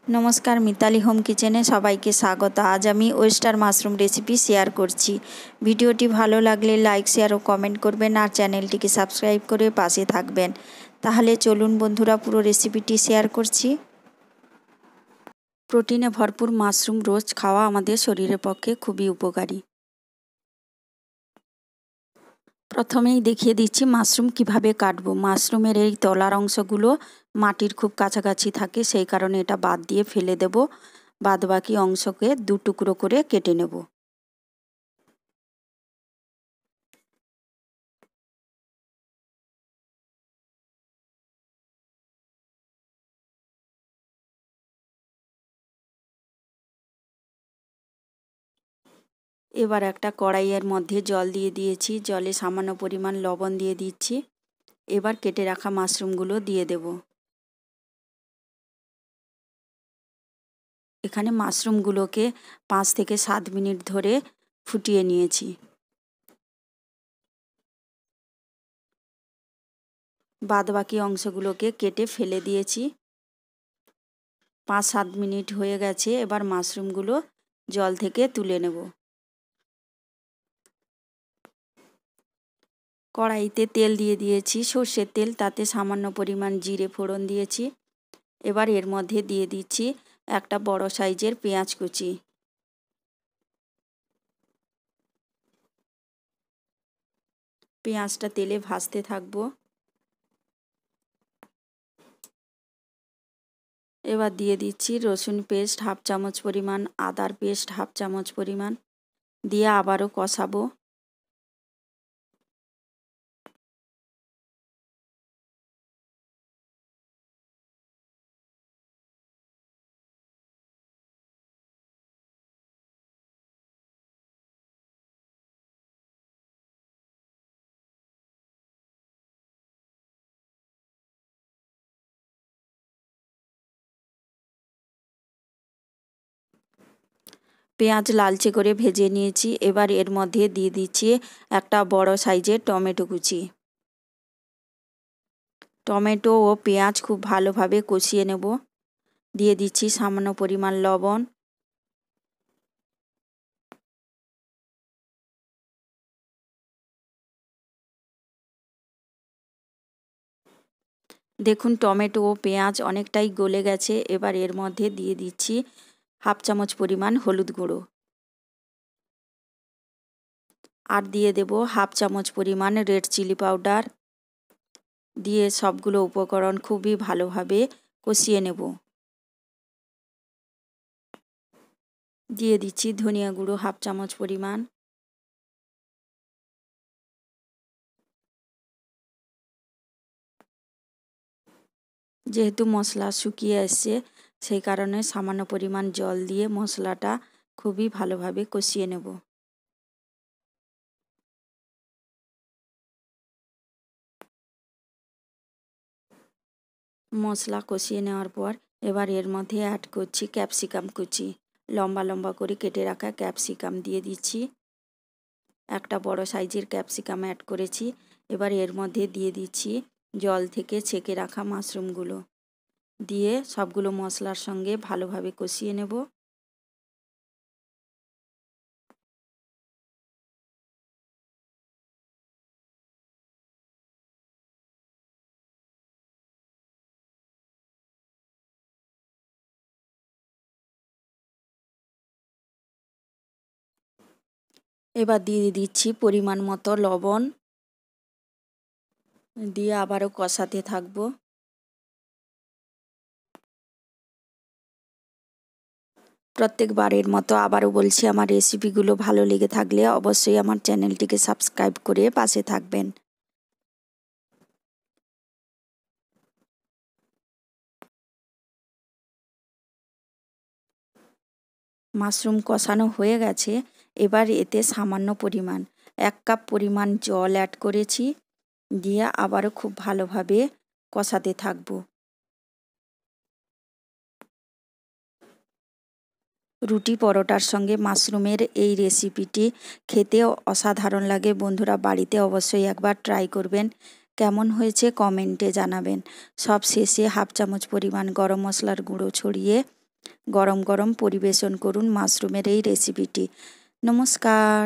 नमस्कार मिताली होम किचेने सबाइके स्वागत। आज आमी ओयस्टार माशरूम रेसिपि शेयर करछि। भिडियोटी भालो लागले लाइक शेयर और कमेंट करबेन और चैनलटिके सबस्क्राइब करे पाशे थाकबेन। ताहले चलुन बंधुरा पुरो रेसिपिटी शेयर करछि। प्रोटिने भरपुर माशरूम रोज खावा आमादेर शरीरेर पक्षे खूबई उपकारी। प्रथमेई देखिए दिচ্ছি माशरूम किभाबे काटबो। माशरूमेर এই তলার অংশগুলো মাটির খুব কাছাকাছি থাকে, সেই কারণে এটা বাদ দিয়ে ফেলে দেব। বাদবাকি অংশকে দু টুকরো করে কেটে নেব। এবার একটা কড়াইয়ের মধ্যে জল দিয়ে দিয়েছি, জলে সামান্য পরিমাণ লবণ দিয়ে দিচ্ছি। এবার কেটে রাখা মাশরুমগুলো দিয়ে দেব। এখানে মাশরুমগুলোকে 5 থেকে 7 মিনিট ধরে ফুটিয়ে নিয়েছি। বাদবাকি অংশগুলোকে কেটে ফেলে দিয়েছি। 5-7 মিনিট হয়ে গেছে। এবার মাশরুমগুলো জল থেকে তুলে নেব। কড়াইতে তেল দিয়ে দিয়েছি, সর্ষের তেল, তাতে সামান্য পরিমাণ জিরে ফোড়ন দিয়েছি। এবার এর মধ্যে দিয়ে দিচ্ছি একটা বড় সাইজের পেঁয়াজ কুচি। পেঁয়াজটা তেলে ভাজতে থাকবো। এবার দিয়ে দিচ্ছি রসুন পেস্ট হাফ চামচ পরিমাণ, আদার পেস্ট হাফ চামচ পরিমাণ, দিয়ে আবারও কষাবো। পেঁয়াজ লালচে করে ভেজে নিয়েছি। এবার এর মধ্যে দিয়ে দিচ্ছি একটা বড় সাইজের টমেটো কুচি। টমেটো ও পেঁয়াজ খুব ভালোভাবে কষিয়ে নেব। দিয়ে দিচ্ছি সামান্য পরিমাণ লবণ। দেখুন টমেটো ও পেঁয়াজ অনেকটাই গলে গেছে। এবার এর মধ্যে দিয়ে দিচ্ছি হাফ চামচ পরিমাণ হলুদ গুঁড়ো, আর দিয়ে দেব হাফ চামচ পরিমাণ রেড চিলি পাউডার। দিয়ে সবগুলো উপকরণ খুবই ভালোভাবে কষিয়ে নেব। দিয়ে দিচ্ছি ধনিয়া গুঁড়ো হাফ চামচ পরিমাণ। যেহেতু মশলা শুকিয়ে এসছে, সেই কারণে সামান্য পরিমাণ জল দিয়ে মশলাটা খুবই ভালোভাবে কষিয়ে নেব। মশলা কষিয়ে নেওয়ার পর এবার এর মধ্যে অ্যাড করছি ক্যাপসিকাম কুচি। লম্বা লম্বা করে কেটে রাখা ক্যাপসিকাম দিয়ে দিচ্ছি। একটা বড় সাইজের ক্যাপসিকাম অ্যাড করেছি। এবার এর মধ্যে দিয়ে দিচ্ছি জল থেকে ছেঁকে রাখা মাশরুমগুলো। দিয়ে সবগুলো মশলার সঙ্গে ভালোভাবে কষিয়ে নেব। এবার দিয়ে দিচ্ছি পরিমাণ মতো লবণ, দিয়ে আবারও কষাতে থাকবো। প্রত্যেকবারের মতো আবারও বলছি, আমার রেসিপিগুলো ভালো লেগে থাকলে অবশ্যই আমার চ্যানেলটিকে সাবস্ক্রাইব করে পাশে থাকবেন। মাশরুম কষানো হয়ে গেছে। এবার এতে সামান্য পরিমাণ 1 কাপ পরিমাণ জল অ্যাড করেছি। দিয়ে আবারও খুব ভালোভাবে কষাতে থাকবো। রুটি পরোটার সঙ্গে মাশরুমের এই রেসিপিটি খেতে অসাধারণ লাগে। বন্ধুরা বাড়িতে অবশ্যই একবার ট্রাই করবেন। কেমন হয়েছে কমেন্টে জানাবেন। সব শেষে হাফ চামচ পরিমাণ গরম মশলার গুঁড়ো ছড়িয়ে গরম গরম পরিবেশন করুন মাশরুমের এই রেসিপিটি। নমস্কার।